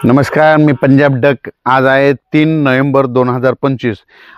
नमस्कार, मी पंजाब डक। आज आहे 3 नोव्हेंबर 2025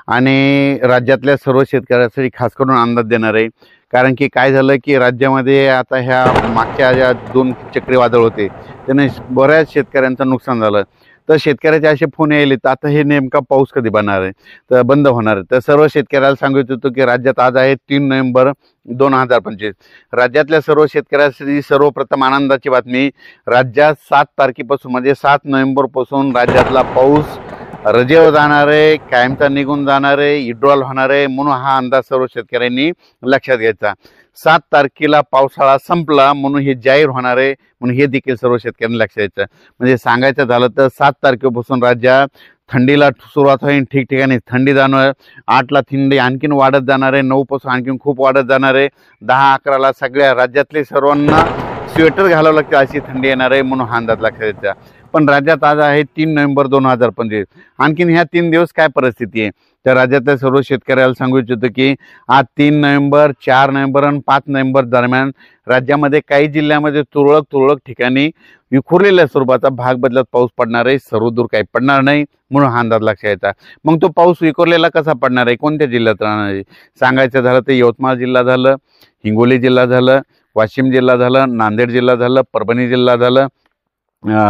आणि राज्यातल्या सर्व शेतकऱ्यांसाठी खास करून अंदाज देणार आहे। कारण की काय झालं की राज्यामध्ये आता ह्या मागच्या ज्या 2 चक्रीवादळ होते त्याने बऱ्याच शेतकऱ्यांचं नुकसान झालं। तर शेतकऱ्याचे असे फोन यायले तर आता हे नेमका पाऊस कधी बनणार आहे, तर बंद होणार आहे। तर सर्व शेतकऱ्याला सांगत होतो की राज्यात आज आहे 3 नोव्हेंबर 2025। राज्यातल्या सर्व शेतकऱ्यांसाठी सर्वप्रथम आनंदाची बातमी, राज्यात 7 तारखेपासून म्हणजे 7 नोव्हेंबर पासून राज्यातला पाऊस रजेवर जाणार आहे, कायमचा निघून जाणार आहे, विड्रॉल होणार आहे। म्हणून हा अंदाज सर्व शेतकऱ्यांनी लक्षात घ्यायचा। 7 तारखेला पावसाळा संपला म्हणून हे जाहीर होणार आहे, म्हणून हे देखील सर्व शेतकऱ्यांनी लक्षात घ्यायचं। म्हणजे सांगायचं झालं तर 7 तारखेपासून राज्यात थंडीला सुरुवात होईल, ठिकठिकाणी थंडी जाणार। 8ला थंडी आणखीन वाढत जाणार आहे, 9 पासून आणखीन खूप वाढत जाणार आहे, 10-11ला सगळ्या राज्यातले सर्वांना स्वेटर घालावं लागतं अशी थंडी येणार आहे, म्हणून हा अंदाज लक्षात घ्यायचा। पण राज्यात आज आहे 3 नोव्हेंबर 2025। आणखीन ह्या 3 दिवस काय परिस्थिती आहे तर राज्यातल्या सर्व शेतकऱ्याला सांगू इच्छितो की आज 3 नोव्हेंबर, 4 नोव्हेंबर आणि 5 नोव्हेंबर दरम्यान राज्यामध्ये काही जिल्ह्यामध्ये तुरळक ठिकाणी विखुरलेल्या स्वरूपाचा भाग बदलत पाऊस पडणार आहे, सर्वदूर काही पडणार नाही, म्हणून हा अंदाज लक्षात घ्यायचा। मग तो पाऊस विखुरलेला कसा पडणार आहे, कोणत्या जिल्ह्यात राहणार आहे सांगायचं झालं तर यवतमाळ जिल्हा झालं, हिंगोली जिल्हा झालं, वाशिम जिल्हा झालं, नांदेड जिल्हा झालं, परभणी जिल्हा झालं,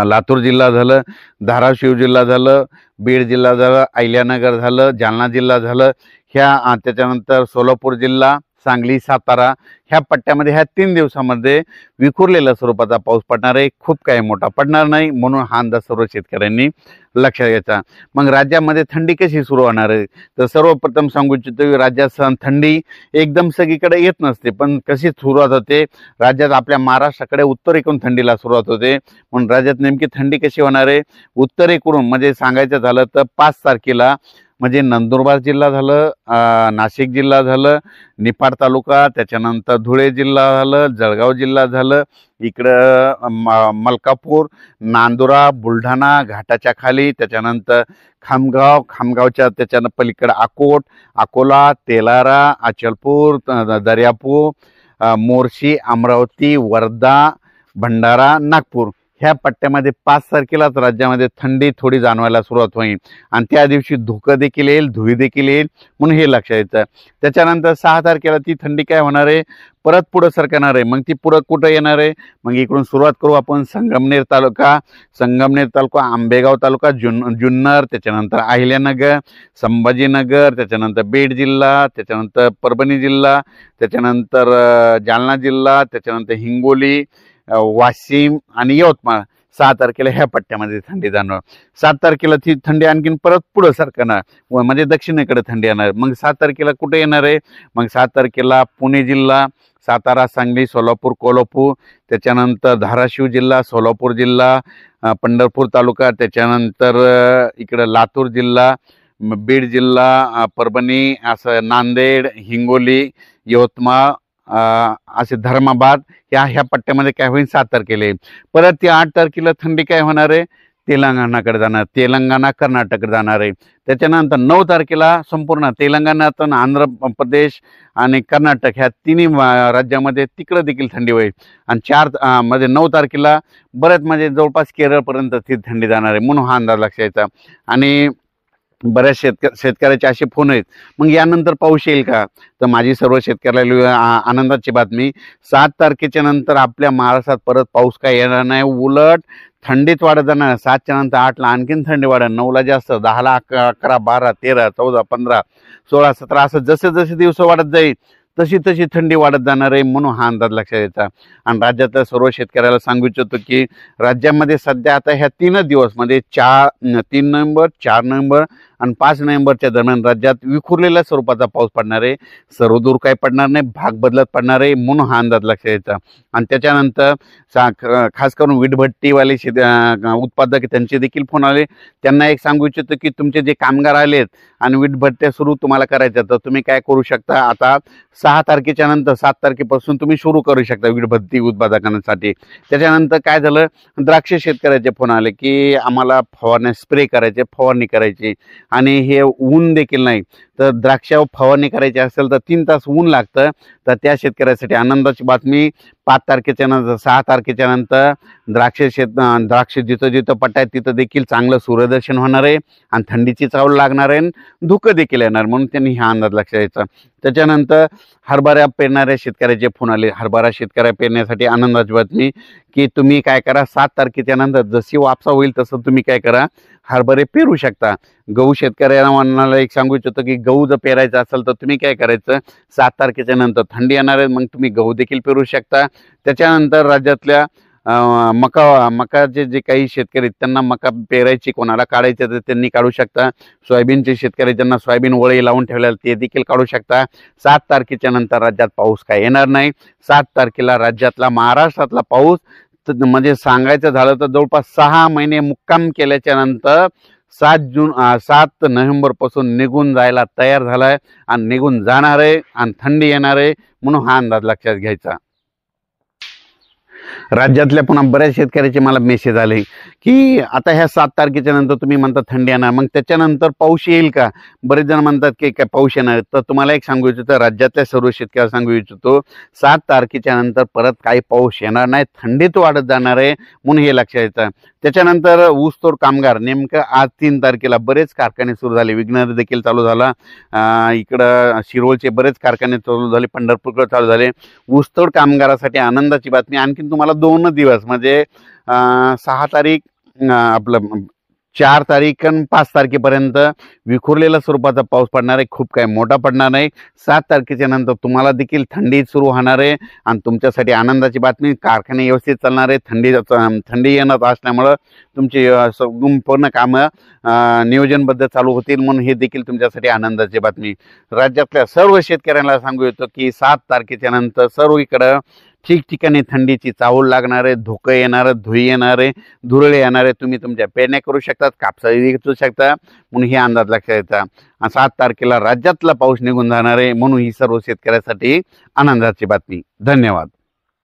लातूर जिल्हा झालं, धाराशिव जिल्हा झालं, बीड जिल्हा झालं, अहिल्यानगर झालं, जालना जिल्हा झालं, ह्या त्याच्यानंतर सोलापूर जिल्हा, सांगली, सातारा ह्या पट्ट्यामध्ये ह्या 3 दिवसामध्ये विखुरलेल्या स्वरूपाचा पाऊस पडणार आहे, खूप काही मोठा पडणार नाही, म्हणून हा अंदाज सर्व शेतकऱ्यांनी लक्षात घ्यायचा। मग राज्यामध्ये थंडी कशी सुरू होणार आहे तर सर्वप्रथम सांगू इच्छितो की राज्यात थंडी एकदम सगळीकडे येत नसते, पण कशी सुरुवात होते राज्यात आपल्या महाराष्ट्राकडे उत्तरेकडून थंडीला सुरुवात होते। म्हणून राज्यात नेमकी थंडी कशी होणार आहे, उत्तरेकडून म्हणजे सांगायचं झालं तर 5 तारखेला म्हणजे नंदुरबार जिल्हा झालं, नाशिक जिल्हा झालं, निफाड तालुका, त्याच्यानंतर धुळे जिल्हा झालं, जळगाव जिल्हा झालं, इकडं मलकापूर, नांदुरा, बुलढाणा घाटाच्या खाली, त्याच्यानंतर खामगावच्या त्याच्या पलीकडे अकोला, तेलारा, अचलपूर, दर्यापूर, मोर्शी, अमरावती, वर्धा, भंडारा, नागपूर ह्या पट्ट्यामध्ये 5 तारखेलाच राज्यामध्ये थंडी थोडी जाणवायला सुरुवात होईल आणि त्या दिवशी धुकं देखील येईल, धुळी देखील येईल, म्हणून हे लक्षात येतं। त्याच्यानंतर 6 तारखेला ती थंडी काय होणार आहे, परत पुढं सरकणार आहे। मग ती पुढं कुठं येणार आहे, मग इकडून सुरुवात करू आपण संगमनेर तालुका, आंबेगाव तालुका, जुन्नर, त्याच्यानंतर अहिल्यानगर, संभाजीनगर, त्याच्यानंतर बीड जिल्हा, त्याच्यानंतर परभणी जिल्हा, त्याच्यानंतर जालना जिल्हा, त्याच्यानंतर हिंगोली, वाशिम आणि यवतमाळ 6 तारखेला ह्या पट्ट्यामध्ये थंडी जाणवणार। 7 तारखेला ती थंडी आणखीन परत पुढे सरकणार, म्हणजे दक्षिणेकडे थंडी येणार। मग 7 तारखेला कुठे येणार आहे, मग 7 तारखेला पुणे जिल्हा, सातारा, सांगली, सोलापूर, कोल्हापूर, त्याच्यानंतर धाराशिव जिल्हा, सोलापूर जिल्हा, पंढरपूर तालुका, त्याच्यानंतर इकडं लातूर जिल्हा, बीड जिल्हा, परभणी, असं नांदेड, हिंगोली, यवतमाळ, असे धर्माबाद ह्या पट्ट्यामध्ये काय होईल 7 तारखेला येईल। परत ती 8 तारखेला थंडी काय होणार आहे, तेलंगणाकडे जाणार, तेलंगणा कर्नाटककडे जाणार आहे। त्याच्यानंतर 9 तारखेला संपूर्ण तेलंगणातून आंध्र प्रदेश आणि कर्नाटक ह्या तिन्ही राज्यामध्ये तिकडे देखील थंडी होईल आणि 9 तारखेला बरेच म्हणजे जवळपास केरळपर्यंत ती थंडी जाणार आहे, म्हणून हा अंदाज लक्षात यायचा। आणि बऱ्याच शेतकऱ्याचे असे फोन आहेत, मग यानंतर पाऊस येईल का तर माझी सर्व शेतकऱ्याला आनंदाची बातमी, 7 तारखेच्या नंतर आपल्या महाराष्ट्रात परत पाऊस काय येणार नाही, उलट थंडीत वाढत जाणार। 7च्या नंतर 8ला आणखीन थंडी वाढेल, 9ला जास्त, 10ला 11, 12, 13, 14, 15, 16, 17 असं जसे दिवस वाढत जाईल तशी थंडी वाढत जाणार आहे, म्हणून हा अंदाज लक्षात यायचा। आणि राज्यातल्या सर्व शेतकऱ्याला सांगू इच्छितो की राज्यामध्ये सध्या आता ह्या 3 दिवस म्हणजे 3 नोव्हेंबर, 4 नोव्हेंबर आणि 5 नोव्हेंबरच्या दरम्यान राज्यात विखुरलेल्या स्वरूपाचा पाऊस पडणार आहे, सर्वदूर काही पडणार नाही, भाग बदलत पडणार आहे, म्हणून हा अंदाज लक्षात यायचा। आणि त्याच्यानंतर खास करून वीटभट्टीवाले उत्पादक त्यांचे देखील फोन आले, त्यांना एक सांगू इच्छितो की तुमचे जे कामगार आलेत आणि वीटभट्ट्या सुरू तुम्हाला करायच्या तर तुम्ही काय करू शकता, आता 6 तारखेच्या नंतर 7 तारखेपासून तुम्ही सुरू करू शकता वीटभट्टी उत्पादकांसाठी। त्याच्यानंतर काय झालं, द्राक्ष शेतकऱ्याचे फोन आले की आम्हाला फवारणी स्प्रे करायचे, फवारणी करायची आणि हे ऊन देखील नाही, तर द्राक्षावर फवारणी करायची असेल तर 3 तास ऊन लागतं. तर त्या शेतकऱ्यासाठी आनंदाची बातमी, 5 तारखेच्या नंतर 6 तारखेच्या नंतर द्राक्ष जिथं जिथं पट्टा आहेत तिथं देखील चांगलं सूर्यदर्शन होणार आहे आणि थंडीची चावल लागणार आहे, धुकं देखील येणार, म्हणून त्यांनी हा अंदाज लक्षात घ्यायचा. त्याच्यानंतर हरभरा पेरणाऱ्या शेतकऱ्याचे फोन आले. हरभरा शेतकऱ्या पेरण्यासाठी आनंदाची बातमी की तुम्ही काय करा, 7 तारखेच्या नंतर जशी वापसा होईल तसं तुम्ही काय करा, हरभरे पेरू शकता. गहू शेतकऱ्याला म्हणाला एक सांगू इच्छितो की गहू जर पेरायचा असेल तर तुम्ही काय करायचं, 7 तारखेच्या नंतर थंडी येणार आहे, मग तुम्ही गहू देखील पेरू शकता. त्याच्यानंतर राज्यातल्या मकाचे जे काही शेतकरी त्यांना मका पेरायची, कोणाला काढायचे तर त्यांनी काढू शकता. सोयाबीनचे शेतकरी ज्यांना सोयाबीन वळी लावून ठेवलेला ते देखील काढू शकता. 7 तारखेच्या नंतर राज्यात पाऊस काय येणार नाही. 7 तारखेला राज्यातला महाराष्ट्रातला पाऊस म्हणजे सांगायचं झालं तर जवळपास 6 महिने मुक्काम केल्याच्या नंतर 7 नोव्हेंबर पासून निघून जायला तयार झालाय आणि निघून जाणार आहे आणि थंडी येणार आहे, म्हणून हा अंदाज लक्षात घ्यायचा. राज्यातल्या पुन्हा बऱ्याच शेतकऱ्याचे मला मेसेज आले की आता ह्या 7 तारखेच्या नंतर तुम्ही म्हणता थंडी येणार, मग त्याच्यानंतर पाऊस येईल का? बरेच जण म्हणतात की काय पाऊस येणार. तर तुम्हाला एक सांगू इच्छितो, राज्यातल्या सर्व शेतकऱ्याला सांगू इच्छितो, 7 तारखेच्या नंतर परत काही पाऊस येणार नाही, थंडीत वाढत जाणार आहे, म्हणून हे लक्षात येतं. त्याच्यानंतर ऊसतोड कामगार नेमकं आज 3 तारखेला बरेच कारखाने सुरू झाले. विघ्नर देखील चालू झाला, इकडं शिरोळचे बरेच कारखाने चालू झाले, पंढरपूरकडे चालू झाले. ऊसतोड कामगारासाठी आनंदाची बातमी, आणखीन तुम्हाला 2 दिवस म्हणजे 6 तारीख आपलं 4 तारीख आणि 5 तारखेपर्यंत विखुरलेल्या स्वरूपाचा पाऊस पडणार आहे, खूप काही मोठा पडणार नाही. 7 तारखेच्या नंतर तुम्हाला देखील थंडी सुरू होणार आहे आणि तुमच्यासाठी आनंदाची बातमी, कारखाने व्यवस्थित चालणार आहे. थंडी येणार असल्यामुळं तुमची पूर्ण कामं नियोजनबद्ध चालू होतील, म्हणून हे देखील तुमच्यासाठी आनंदाची बातमी. राज्यातल्या सर्व शेतकऱ्यांना सांगू इच्छितो की 7 तारखेच्या नंतर सर्वीकडं ठिकठिकाणी थंडीची चाहूल लागणार आहे, धुकं येणार आहे, धुई येणार आहे, धुरळे येणार आहे. तुम्ही तुमच्या पेरण्या करू शकतात, कापसाही घेऊ शकता, म्हणून हे अंदाज लक्षात येतात. 7 तारखेला राज्यातला पाऊस निघून जाणार आहे, म्हणून ही सर्व शेतकऱ्यासाठी आनंदाची बातमी. धन्यवाद.